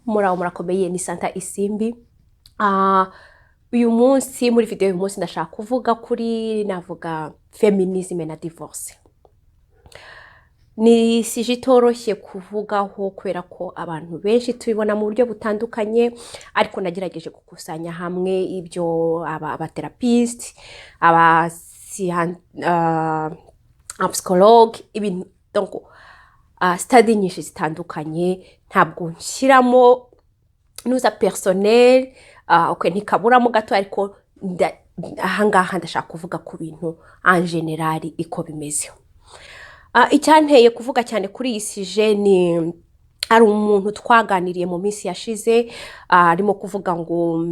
muraho murakomeye ni Santa Isimbi. Uyu munsi muri video uyu munsi ndashaka kuvuga kuri navuga feminism na divorce. Ni sije itoroshye kuvugaho kubera ko abantu benshi tubibona mu buryo butandukanye, ariko nagerageje gukusanya hamwe ibyo abatherapist, psychologue, ibintu donc study nyinshi zitandukanye. Ntabwo nshyiramo nuza personnel ntikaburamo gato, ariko ahangaha ndashaka kuvuga ku bintu en general iko bimeze. Icyanteye kuvuga cyane kuri iyi sije ni ari umuntu twaganiriye mu minsi yashize, arimo kuvuga ngo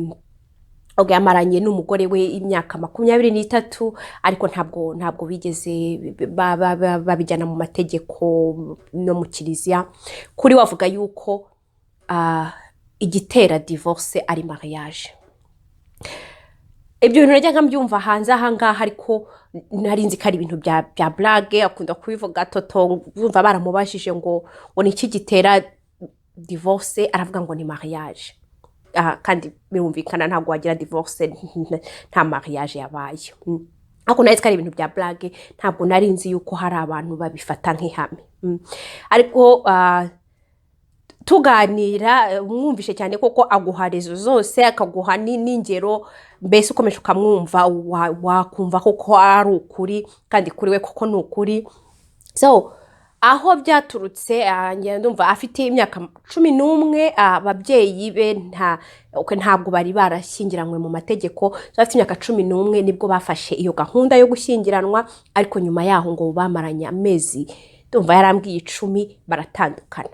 yamaranye n'umugore we imyaka 23, ariko ntabwo bigeze babijyana mu mategeko no mu kiliziya. Kuri wavuga yuko igitera divorce ari mariage. Ibyo bintu najyaga mbyumva hanze ahangaha, ariko narinzi ko ari ibintu bya blague. Akunda kubivuga toto, yumva baramubajije ngo ni iki gitera divorce, aravuga ngo ni mariage. Kandi birumvikana ntabwo wagira divorce nta mariage yabaye. Ako narinzi ko ari ibintu bya blague, ntabwo narinzi yuko hari abantu babifata nk'ihame. Ariko tuganira mwumvishe cyane koko aguha rezo zose, akaguha n'ingero, mbese ukomeje ukamwumva wakumva koko ari ukuri, kandi kuri we koko ni ukuri. So aho byaturutse, ndumva afite imyaka 11, ababyeyi be ntabwo bari barashyingiranywe mu mategeko. So afite imyaka 11 nibwo bafashe iyo gahunda yo gushyingiranwa, ariko nyuma yaho ngo bamaranye amezi, ndumva yarambwiye 10, baratandukana.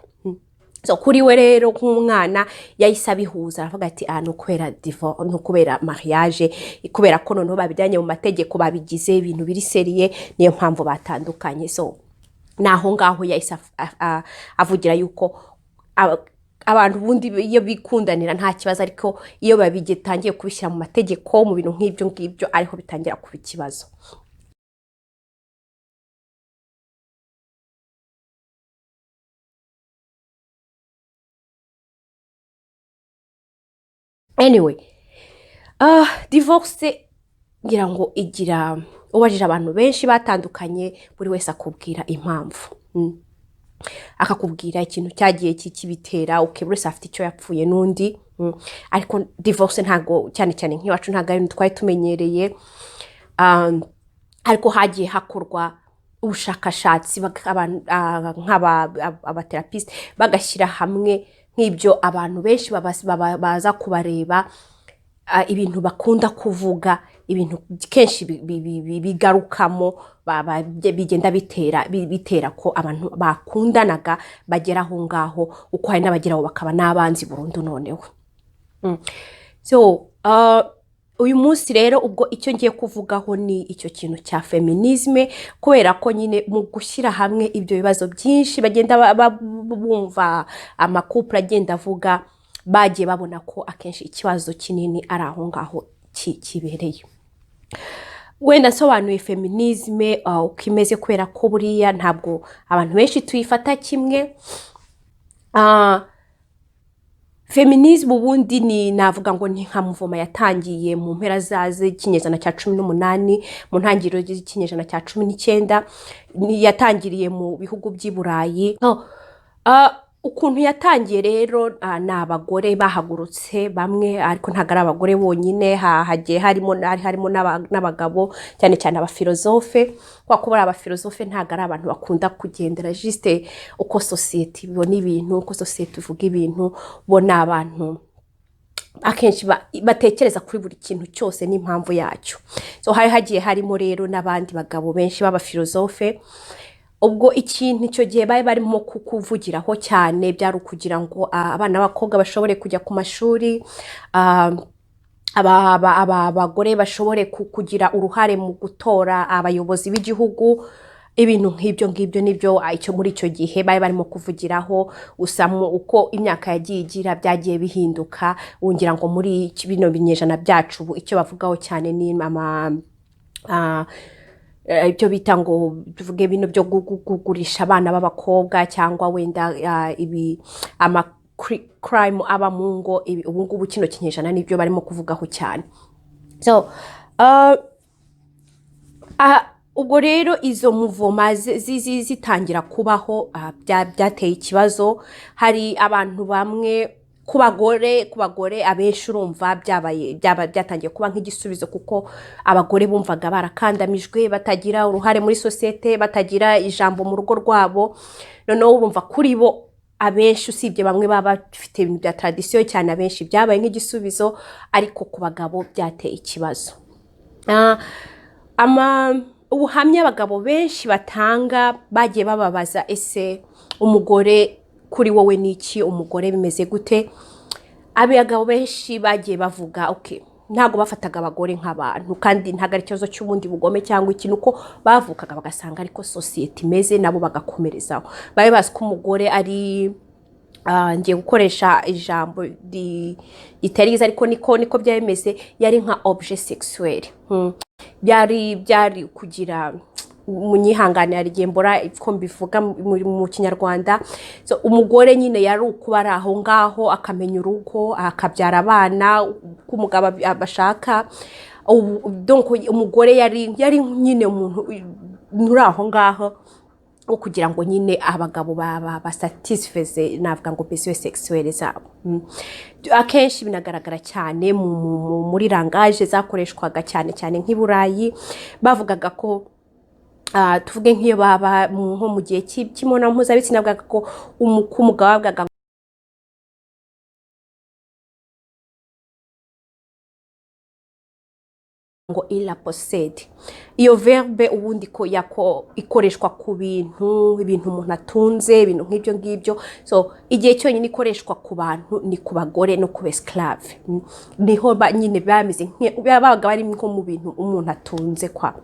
So kuri we rero nk'umwana yahise abihuza, aravuga ati nukubera divorce, nukubera mariage, kubera ko noneho babijyanye mu mategeko, babigize ibintu biri seriye, niyo mpamvu batandukanye. So naho ngaho yahise avugira yuko abantu bundi iyo bikundanira nta kibazo, ariko iyo babigitangiye kubishyira mu mategeko, mu bintu nk'ibyo ngibyo, ariho bitangira kuba ikibazo. Anyway, divorce ngira ngo igira, ubajije abantu benshi batandukanye, buri wese akubwira impamvu. Akakubwira ikintu cyagiye kibitera, buri wese afite icyo yapfuye n'undi. Ariko divorce ntago cyane cyane nk'iwacu ntago ari twari tumenyereye. Ariko hagiye hakorwa ubushakashatsi, nk'abatherapist bagashyira hamwe nk'ibyo abantu benshi baza kubareba, ibintu bakunda kuvuga, ibintu kenshi bigarukamo, bigenda bitera ko abantu bakundanaga bagera aho ngaho, uko hari n'abageraho bakaba n'abanzi burundu noneho. So uyu munsi rero ubwo icyo ngiye kuvugaho ni icyo kintu cya feminisme, kubera ko nyine mu gushyira hamwe ibyo bibazo byinshi bagenda bumva amakupura agenda avuga, bagiye babona ko akenshi ikibazo kinini ari aho ngaho kibereye. Wenda nsobanuye feminisme uko imeze, kubera ko buriya ntabwo abantu benshi tuyifata kimwe. Feminism ubundi ni navuga ngo ni nka muvoma yatangiye mu mpera z'ikinyejana cya 18, mu ntangiriro z'ikinyejana cya 19, yatangiriye mu bihugu by'i Burayi. Ukuntu yatangiye rero, ni abagore bahagurutse bamwe, ariko ntago ari abagore bonyine, hagiye harimo n'abagabo, cyane cyane abafilozofe. Kwa kuba abafilozofe ntago ari abantu bakunda kugendera juste uko society ibona ibintu, uko society ivuga ibintu, bo ni abantu akenshi batekereza kuri buri kintu cyose n'impamvu yacyo. So hagiye harimo rero n'abandi bagabo benshi b'abafilozofe. Ubwo ikintu icyo gihe bari barimo kukuvugiraho cyane byari ukugira ngo abana b'abakobwa bashobore kujya ku mashuri, abagore bashobore kugira uruhare mu gutora abayobozi b'igihugu. Ibintu nk'ibyo ngibyo nibyo muri icyo gihe bari barimo kuvugiraho. Gusa uko imyaka yagiye igira byagiye bihinduka, wongera ngo muri bino binyejana byacu icyo bavugaho cyane ni ibyo bita ngo tuvuge bino byo kugurisha abana b'abakobwa, cyangwa wenda crime aba mu ngo ubu ngubu kino kinyejana nibyo barimo kuvugaho cyane. So ubwo rero izo muvoma zitangira kubaho, byateye ikibazo. Hari abantu bamwe ku bagore abenshi urumva byatangiye kuba nk'igisubizo, kuko abagore bumvaga barakandamijwe, batagira uruhare muri sosiyete, batagira ijambo mu rugo rwabo. Noneho urumva kuri bo abenshi, usibye bamwe baba bafite ibintu bya tradisiyo cyane, abenshi byabaye nk'igisubizo, ariko ku bagabo byateye ikibazo. Ubuhamya abagabo benshi batanga bagiye bababaza, ese umugore kuri wowe ni iki, umugore bimeze gute? Abagabo benshi bagiye bavuga ntabwo bafataga abagore nk'abantu, kandi ntabwo ari ikibazo cy'ubundi bugome cyangwa ikintu, uko bavukaga bagasanga ariko sosiyete imeze, nabo bagakomerezaho. Bari bazi ko umugore ari ngiye gukoresha ijambo ritariza, ariko niko byari bimeze, yari nka objet sexuel. byari kugira munyihanganira rigembora ko mbivuga mu Kinyarwanda. So umugore nyine yari ukuba ari aho ngaho, akamenya urugo, akabyara abana k'umugabo abashaka. Donc umugore yari nyine umuntu uri aho ngaho kugira ngo nyine abagabo basatisfeze, navuga ngo besoin sexuelle zabo. Akenshi binagaragara cyane muri langage zakoreshwaga cyane nk'iburayi, bavugaga ko tuvuge nk'iyo baba nko mu gihe cy'imibonano mpuzabitsina, bavugaga ko umugabo bavugaga ngo il a possède. Iyo verbe ubundi ko ikoreshwa ku bintu umuntu atunze, ibintu nk'ibyo ngibyo. So igihe cyonyine ikoreshwa ku bantu ni ku bagore no ku esclave. Niho nyine bameze babaga bari nko mu bintu umuntu atunze kwa.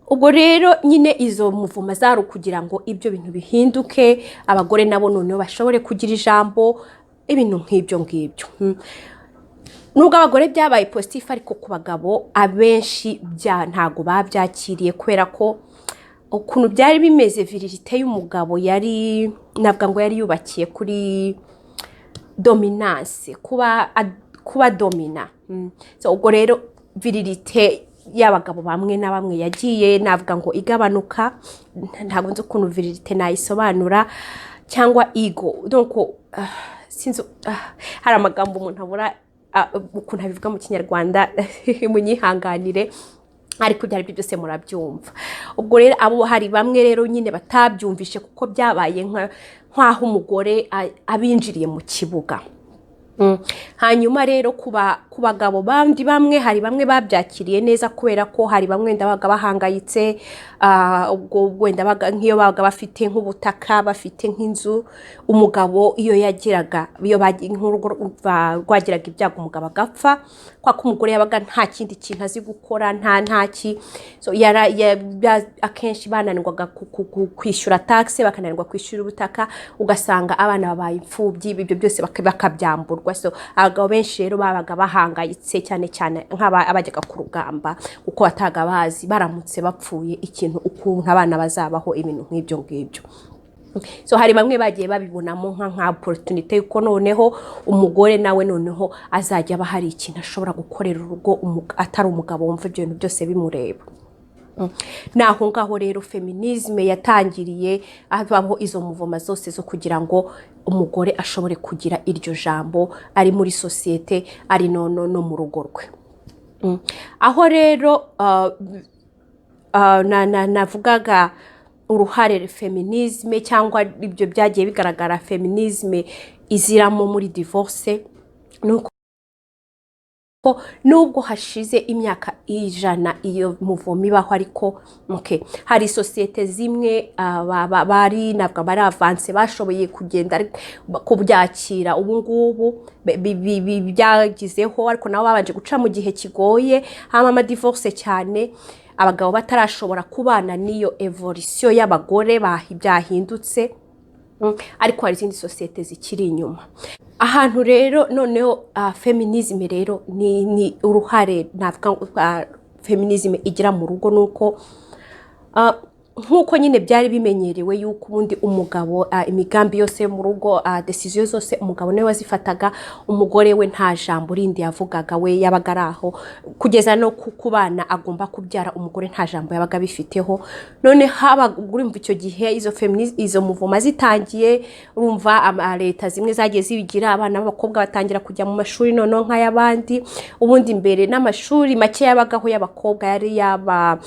Ubwo rero nyine izo muvuma zari kugira ngo ibyo bintu bihinduke, abagore nabo noneho bashobore kugira ijambo, ibintu nk'ibyo ngibyo. Nubwo abagore byabaye positif, ariko ku bagabo abenshi ntago babyakiriye, kubera ko ukuntu byari bimeze, virilité y'umugabo yari navuga ngo yari yubakiye kuri dominance, kuba domina. So ubwo rero virilité y'abagabo bamwe na bamwe yagiye navuga ngo igabanuka. Ntago nzi ukuntu virilité nayisobanura, cyangwa ego. Donc sinzi, hari amagambo umuntu abura ukuntu abivuga mu Kinyarwanda, munyihanganire, ariko byari byose murabyumva. Ubwo rero hari bamwe rero nyine batabyumvishe, kuko byabaye nk'aho umugore abinjiriye mu kibuga. Hanyuma rero ku bagabo bandi bamwe, hari bamwe babyakiriye neza, kubera ko hari bamwe ndabaga bahangayitse, ubwo wenda nk'iyo babaga bafite nk'ubutaka, bafite nk'inzu, umugabo iyo rwagiraga ibyago umugabo agapfa, kwa ko umugore yabaga nta kindi kintu azi gukora, ntaki. So akenshi bananirwaga kwishyura taxe, bakananirwa kwishyura ubutaka, ugasanga abana babaye imfubyi, ibyo byose bakabyamburwa. So abagabo benshi rero babaga bahangayitse, cyane abajyaga ku rugamba, kuko bataga bazi baramutse bapfuye ikintu, ukuntu abana bazabaho, ibintu nk'ibyo ngibyo. So hari bamwe bagiye babibonamo nka opportunity, yuko noneho umugore nawe noneho azajya aba hari ikintu ashobora gukorera urugo, atari umugabo wumva ibyo bintu byose bimureba. Naho ngaho rero feminism yatangiriye, abaho izo muvoma zose zo kugira ngo umugore ashobore kugira iryo jambo, ari muri sosiyete, ari no mu rugo rwe. Aho rero navugaga uruhare feminism, cyangwa ibyo byagiye bigaragara feminism iziramo muri divorce, nuko nubwo hashize imyaka 100 iyo muvomi baho, ariko hari sosiyete zimwe bari nabwo bari avance, bashoboye kugenda kubyakira. Ubu ngubu byagizeho, ariko nabo babanje guca mu gihe kigoye, hama divorce cyane, abagabo batarashobora kubana n'iyo evolution y'abagore byahindutse, ariko hari izindi sosiyete zikiri inyuma. Ahantu rero noneho feminism rero ni uruhare navuga feminism igira mu rugo, nuko nk'uko nyine byari bimenyerewe yuko ubundi umugabo imigambi yose yo mu rugo decision zose umugabo niwe wazifataga, umugore we nta jambo rindi yavugaga, we yabaga araho kugeza no ku bana agomba kubyara, umugore nta jambo yabaga bifiteho. None haba urumva icyo gihe izo muvoma zitangiye, urumva leta zimwe zagiye zibigira abana b'abakobwa batangira kujya mu mashuri noneho nk'ay'abandi. Ubundi mbere n'amashuri make yabagaho y'abakobwa yari yaba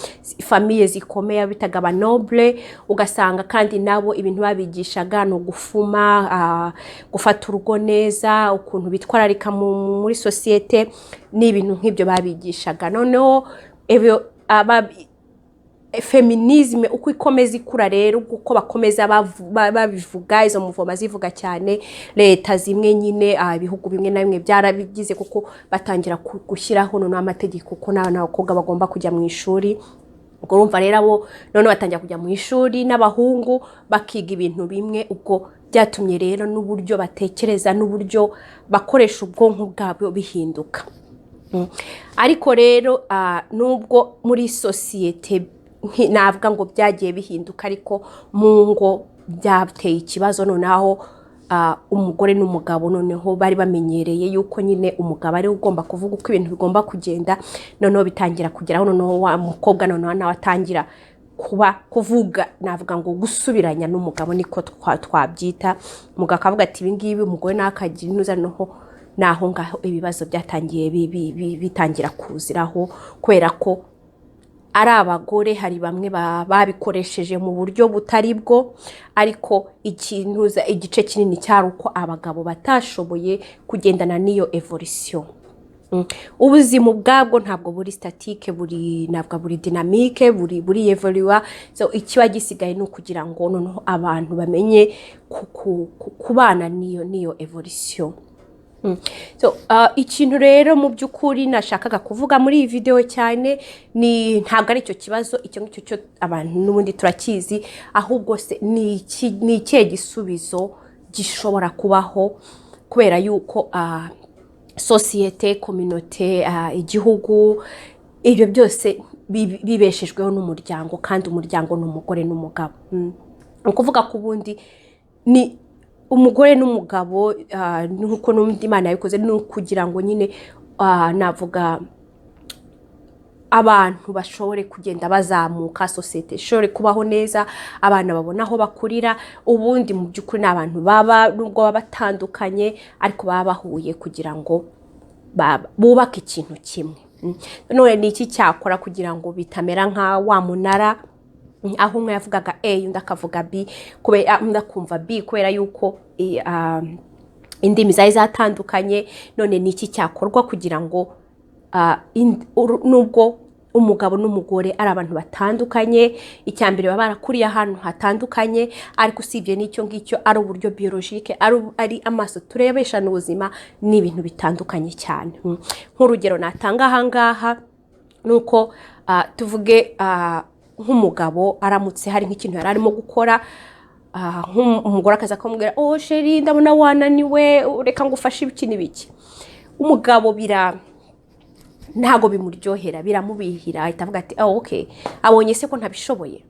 famiye zikomeye bitaga noble, ugasanga kandi nabo ibintu babigishaga no gufuma, gufata urugo neza, ukuntu bitwararika muri societe, ni ibintu nk'ibyo babigishaga. Noneho feminism uko ikomeza ikura rero, uko bakomeza babivuga, izo muvoma zivuga cyane, leta zimwe nyine ibihugu bimwe na bimwe byarabigize kuko batangira gushyiraho noneho amategeko ko n'abakobwa bagomba kujya mu ishuri. Ubwo urumva rero abo none batangira kujya mu ishuri n'abahungu bakiga ibintu bimwe, ubwo byatumye rero n'uburyo batekereza n'uburyo bakoresha ubwonko bwabo bihinduka. Ariko rero nubwo muri societe navuga ngo byagiye bihinduka, ariko mu ngo byateye ikibazo. Noneho umugore n'umugabo noneho bari bamenyereye yuko nyine umugabo ari ugomba kuvuga uko ibintu bigomba kugenda, noneho bitangira kugeraho noneho wa mukobwa noneho nawe atangira kuvuga, navuga ngo gusubiranya n'umugabo, niko twabyita. Umugabo akavuga ati ibi ngibi, umugore nakagira inuza, naho ngaho ibibazo byatangiye bitangira kuziraho, kubera ko ari abagore hari bamwe babikoresheje mu buryo butari bwo, ariko igice kinini cyari uko abagabo batashoboye kugendana n'iyo evolution. Ubuzima bwabwo ntabwo buri statique, ntabwo buri dynamique, buri evolua. So ikiba gisigaye no kugira ngo noneho abantu bamenye kubana n'iyo evolution. So ikintu rero mu by'ukuri nashakaga kuvuga muri iyi video cyane ni ntabwo ari cyo kibazo, icyo ngicyo cyo abantu n'ubundi turakizi, ahubwo se ni ikihe gisubizo gishobora kubaho, kubera yuko societe, communauté, igihugu, ibyo byose bibeshejweho n'umuryango, kandi umuryango n'umugore n'umugabo. Ukuvuga ku bundi ni umugore n'umugabo, nuko n'undi Imana yabikoze, ni kugira ngo nyine navuga abantu bashobore kugenda bazamuka, societe ishobore kubaho neza, abana babona aho bakurira. Ubundi mu by'ukuri n'abantu nubwo baba batandukanye ariko baba bahuye kugira ngo bubake ikintu kimwe. None ni iki cyakora kugira ngo bitamera nka wa munara, aho umwe yavugaga A undi akavuga B, kubera undi akumva B, kubera yuko indimi zari zatandukanye. None ni iki cyakorwa kugira ngo nubwo umugabo n'umugore ari abantu batandukanye, icyambere baba barakuriye ahantu hatandukanye, ariko usibye n'icyo ngicyo ari uburyo biologique, ari amaso turebesha n'ubuzima, ni ibintu bitandukanye cyane. Nk'urugero natanga ahangaha nuko tuvuge nk'umugabo aramutse hari nk'ikintu yari arimo gukora, umugore akaza akamubwira oh sheri ndabona wananiwe, reka ngufashe ibiki n'ibiki. Umugabo ntago bimuryohera, biramubihira, ahita avuga ati okay, abonye se ko ntabishoboye.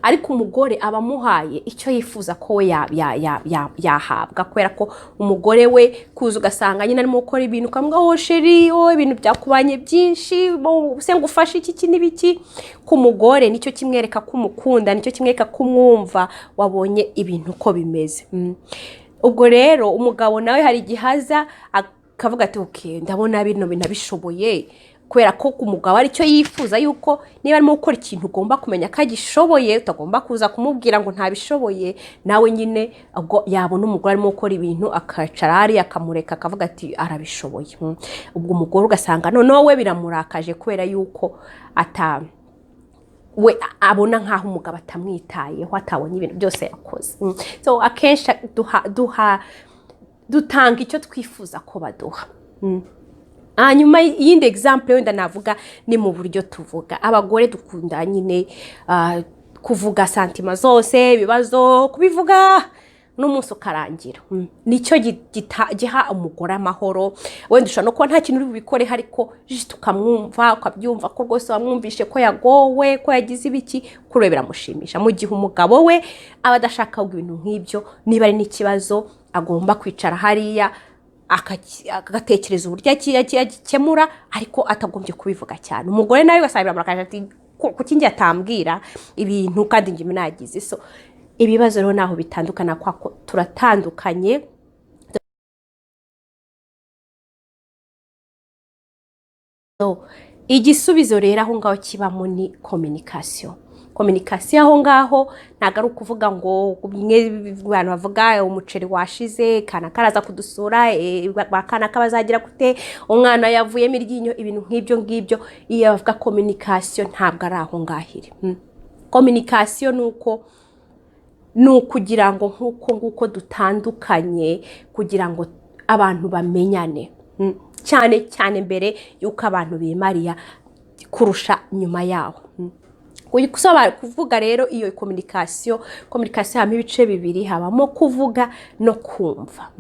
Ariko umugore abamuhaye icyo yifuza ko we yahabwa, kubera ko umugore we kuza ugasanga nyine arimo gukora ibintu ukamubwira oh sheri ibintu byakubanye byinshi, se ngufashe iki n'ibiki. Ku mugore nicyo kimwereka ko umukunda, nicyo kimwereka ko umwumva, wabonye ibintu uko bimeze. Ubwo rero umugabo nawe hari igihaza akavuga ati okay, ndabona bino bintu abishoboye, kubera ko umugabo ari cyo yifuza yuko niba arimo gukora ikintu ugomba kumenya ko agishoboye, utagomba kuza kumubwira ngo ntabishoboye. Nawe nyine ubwo yabona umugore arimo gukora ibintu akacara ari akamureka akavuga ati arabishoboye. Ubwo umugore ugasanga noneho we biramurakaje, kubera yuko we abona nkaho umugabo atamwitayeho, atabonye ibintu byose yakoze. So akenshi dutanga icyo twifuza ko baduha. Hanyuma yindi example wenda navuga ni mu buryo tuvuga. Abagore dukunda nyine kuvuga santima zose, ibibazo kubivuga n'umunsi ukarangira. Nicyo giha umugore amahoro. Wenda ushobora no kuba nta kintu uri bubikore ariko tukamwumva ukabyumva ko rwose wamwumvishe ko yagowe ko yagize ibiki kuri we biramushimisha. Mu gihe umugabo we aba adashaka ibintu nk'ibyo, niba ari n'ikibazo agomba kwicara hariya agatekereza uburyo agikemura ariko atagombye kubivuga cyane. Umugore nawe ugasanga biramurakaje ati kuki njye atambwira ibintu kandi njye nagize. So ibibazo rero naho bitandukana kwako turatandukanye. Igisubizo rero aho ngaho kibamo ni communication. Communication aho ngaho ntago ari ukuvuga ngo bimwe abantu bavuga umuceri washize kana karaza kudusura bakana kabazagira gute umwana yavuyemo iryinyo ibintu nk'ibyo ngibyo. Iyo bavuga communication ntabwo ari aho ngahiri. Communication ni ukugira ngo nk'uko dutandukanye kugira ngo abantu bamenyane cyane cyane mbere yuko abantu bimariya kurusha nyuma yaho. Kuvuga rero iyo communication habamo ibice bibiri, habamo kuvuga no kumva.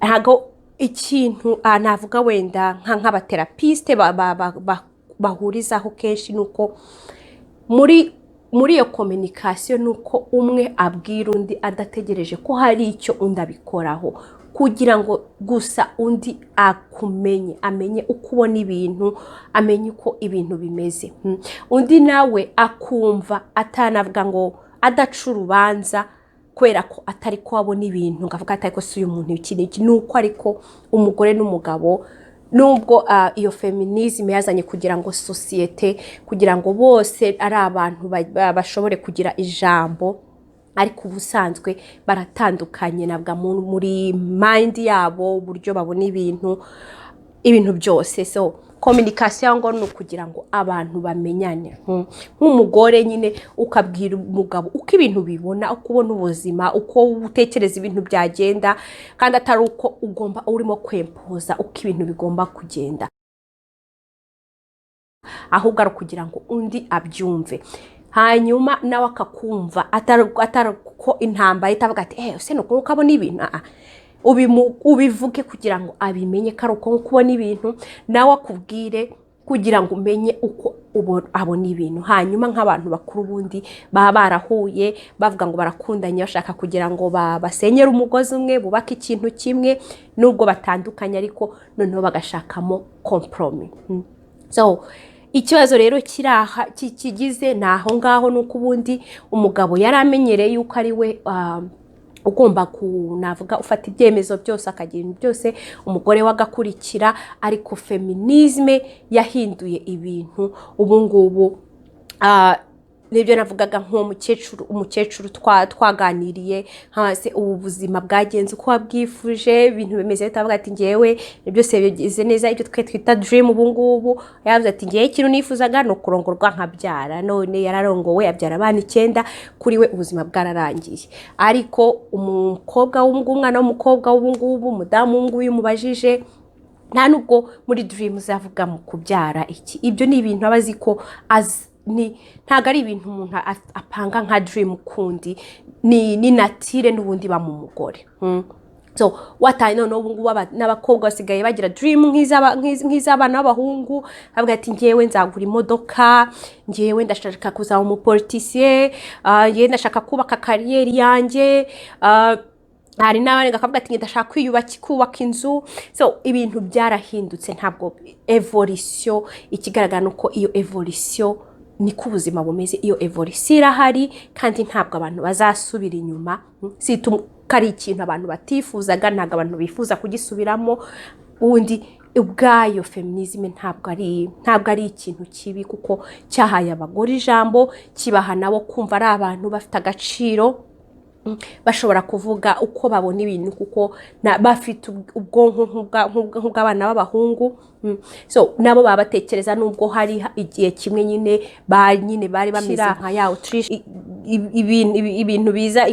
Ntago ikintu navuga wenda nk'abaterapiste bahurizaho kenshi nuko muri iyo communication nuko umwe abwira undi adategereje ko hari icyo undi abikoraho, kugira ngo gusa undi amenye uko ubona ibintu, amenye uko ibintu bimeze. Undi nawe akumva atanavuga ngo adaca urubanza kubera ko atari ko abona ibintu ngavuga atari ko si uyu muntu iki nuko ariko umugore n'umugabo nubwo iyo feminism yazanye kugira ngo societe kugira ngo bose ari abantu bashobore kugira ijambo, ariko ubusanzwe baratandukanye nabwa muri mind yabo uburyo babona ibintu byose. So communication ngo ni kugira ngo abantu bamenyane. Nk'umugore nyine ukabwira umugabo uko ibintu bibona, uko ubona ubuzima, uko utekereza ibintu byagenda, kandi atari uko urimo kwempoza uko ibintu bigomba kugenda, ahubwo ari kugira ngo undi abyumve hanyuma nawe akakumva atari ko intambara itavuga ati use nuko ukabona ibintu ubivuge kugira ngo abimenye ko ari uko kubona ibintu, nawe akubwire kugira ngo umenye uko abona ibintu. Hanyuma nk'abantu bakuru bundi baba barahuye bavuga ngo barakundanye bashaka kugira ngo basenyere umugozi umwe, bubake ikintu kimwe nubwo batandukanye ariko noneho bagashakamo compromise. So ikibazo rero kiraha kigize naho ngaho nuko ubundi umugabo yaramenyereye yuko ari we ugomba kunavuga ufata ibyemezo byose akagira ibintu byose umugore wagakurikira, ariko feminisme yahinduye ibintu ubu ngubu. Nibyo navugaga umukecuru twaganiriye hase ubu buzima bwagenze uko wabwifuje, ibintu bimeze bitavuga ati ngewe byose bigize neza, ibyo twita dream ubu ngubu. Yavuze ati ngewe ikintu nifuzaga no kurongorwa nkabyara, none yararongowe abyara abana 9, kuri we ubuzima bwararangiye. Ariko umwana w'umukobwa ubu ngubu umudamu nguyu mubajije nta nubwo muri dream zavuga mu kubyara iki. Ibyo ni ibintu abazi ko ntago ari ibintu umuntu apanga nka dream kundi, ni natire n'ubundi ba mu mugore. So wataye none ubu ngubu n'abakobwa basigaye bagira dream nk'iz'abana b'abahungu, avuga ati ngewe nzagura imodoka, ngewe ndashaka kuzaba umupoliticier, ngewe ndashaka kubaka kariyeri yanjye, hari n'abandi bakavuga ati ndashaka kubaka inzu. So ibintu byarahindutse, ntabwo evolution ikigaragara nuko iyo evolution niko ubuzima bumeze. Iyo evolution irahari kandi ntabwo abantu bazasubira inyuma. Kari ikintu abantu batifuzaga, ntabwo abantu bifuza kugisubiramo. Ubundi ubwayo feminism ntabwo ari ikintu kibi, kuko cyahaye abagore ijambo, kibaha nabo kumva ari abantu bafite agaciro, bashobora kuvuga uko babona ibintu kuko bafite ubwonko nk'ubw'abana b'abahungu. So nabo baba batekereza nubwo hari igihe kimwe nyine bari bameze nka yawo ibintu biza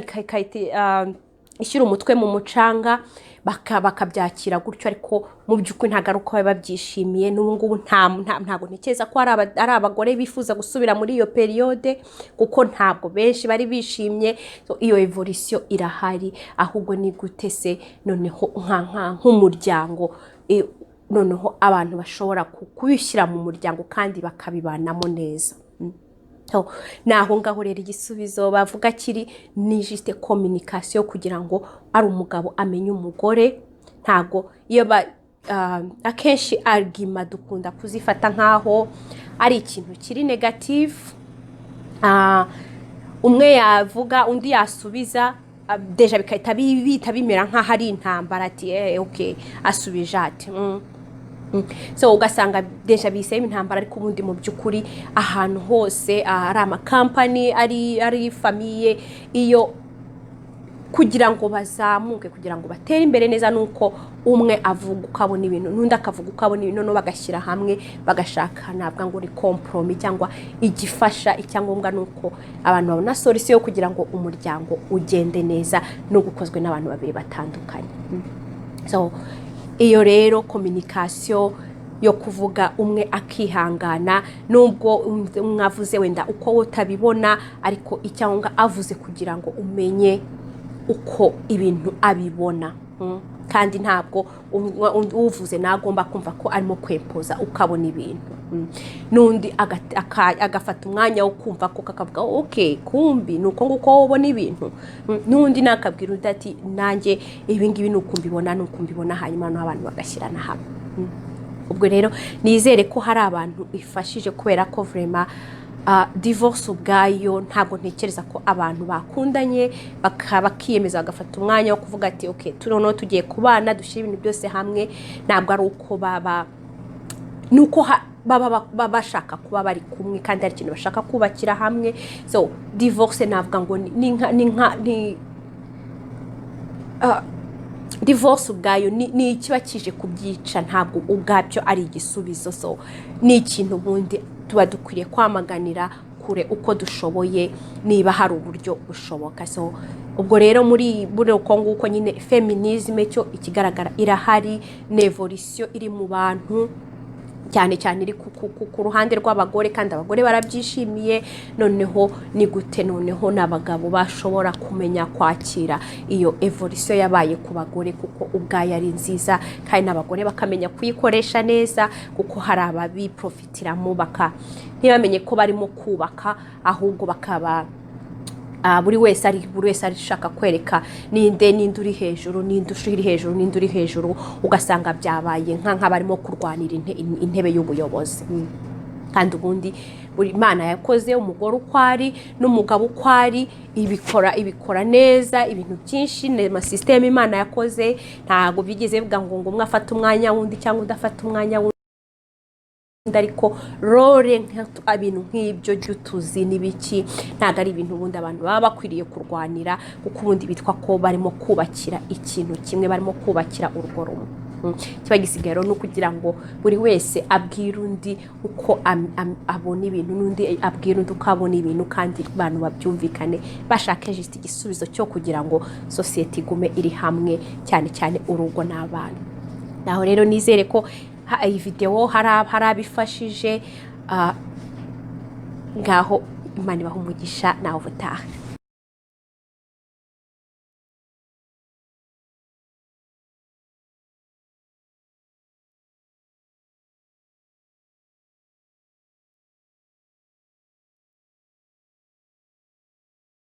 ishyira umutwe mu mucanga, bakabyakira gutyo, ariko mu by'ukuri ntabwo ari uko baba babyishimiye. N'ubu ngubu ntabwo ntekereza ko ari abagore bifuza gusubira muri iyo periyode, kuko ntabwo benshi bari bishimye. Iyo evolution irahari, ahubwo ni gute se noneho nk'umuryango noneho abantu bashobora kubishyira mu muryango kandi bakabibanamo neza. Naho ngaho rero igisubizo bavuga kiri ni juste communication, kugira ngo ari umugabo amenye umugore. Ntago iyo akenshi argument dukunda kuzifata nkaho ari ikintu kiri negative, umwe yavuga undi yasubiza, deja bihita bimera nkaho ari intambara, ati okay asubije ati so ugasanga deja bisema intambara, ariko ubundi mu by'ukuri ahantu hose ari amakampani ari famiye, iyo kugira ngo bazamuke, kugira ngo batere imbere neza, nuko umwe avuga ukabona ibintu n'undi akavuga ukabona ibintu, no bagashyira hamwe bagashaka nabwo ngo uri compromise cyangwa igifasha. Icyangombwa nuko abantu babona solution yo kugira ngo umuryango ugende neza, no gukozwe n'abantu babiri batandukanye. So iyo rero communication yo kuvuga umwe akihangana, nubwo mwavuze wenda uko utabibona, ariko icyangwa avuze kugira ngo umenye uko ibintu abibona. Kandi ntabwo uvuze nagomba kumva ko arimo kwempoza ukabona ibintu. Nundi agafata umwanya wo kumva ko kakavuga okay kumbi nuko nguko ubona ibintu. Nundi nakabwira undi ati nanjye ibi ngibi nuko mbibona, hanyuma n'abantu bagashyirana hamwe. Ubwo rero nizere ko hari abantu ifashije, kubera ko vraiment divorce ubwayo ntabwo ntekereza ko abantu bakundanye bakiyemeza bagafata umwanya wo kuvuga ati okay tunono tugiye kubana dushyira ibintu byose hamwe, ntabwo ari uko nuko baba bashaka kuba bari kumwe kandi ari ikintu bashaka kubakira hamwe. So divorce navuga ngo ni divorce ubwayo ni ikiba kije kubyica, ntabwo ubwabyo ari igisubizo. So ni ikintu bundi tuba dukwiriye kwamaganira kure uko dushoboye, niba hari uburyo bushoboka. So ubwo rero muri uko nguko nyine feminism cyo ikigaragara irahari, n'evolution iri mu bantu, cyane cyane iri ku ruhande rw'abagore, kandi abagore barabyishimiye. Noneho ni gute noneho n'abagabo bashobora kumenya kwakira iyo evolution yabaye ku bagore, kuko ubwayo ari nziza, kandi n'abagore bakamenya kuyikoresha neza, kuko hari ababiprofitiramo ntibamenye ko barimo kubaka, ahubwo bakaba buri wese arishaka kwereka ninde uri hejuru, ninde uri hejuru, ninde uri hejuru, ugasanga byabaye nk'abarimo kurwanira intebe y'ubuyobozi. Kandi ubundi buri Imana yakoze umugore uko ari n'umugabo uko ari, ibikora neza ibintu byinshi, n'amasystem Imana yakoze ntago bigeze bivuga ngo umwe afata umwanya wundi cyangwa udafata umwanya wundi. Ariko role ibintu nk'ibyo by'utuzi n'ibiki ntabwo ari ibintu ubundi abantu baba bakwiriye kurwanira, kuko ubundi bitwa ko barimo kubakira ikintu kimwe, barimo kubakira urugo rumwe. Kiba gisigaye rero no kugira ngo buri wese abwire undi uko abona ibintu, n'undi abwire undi uko abona ibintu, kandi abantu babyumvikane bashake juste igisubizo cyo kugira ngo society igume iri hamwe, cyane cyane urugo n'abana. Naho rero nizere ko iyi video hari abifashije, ngaho Imana ibahe umugisha, naho ubutaha.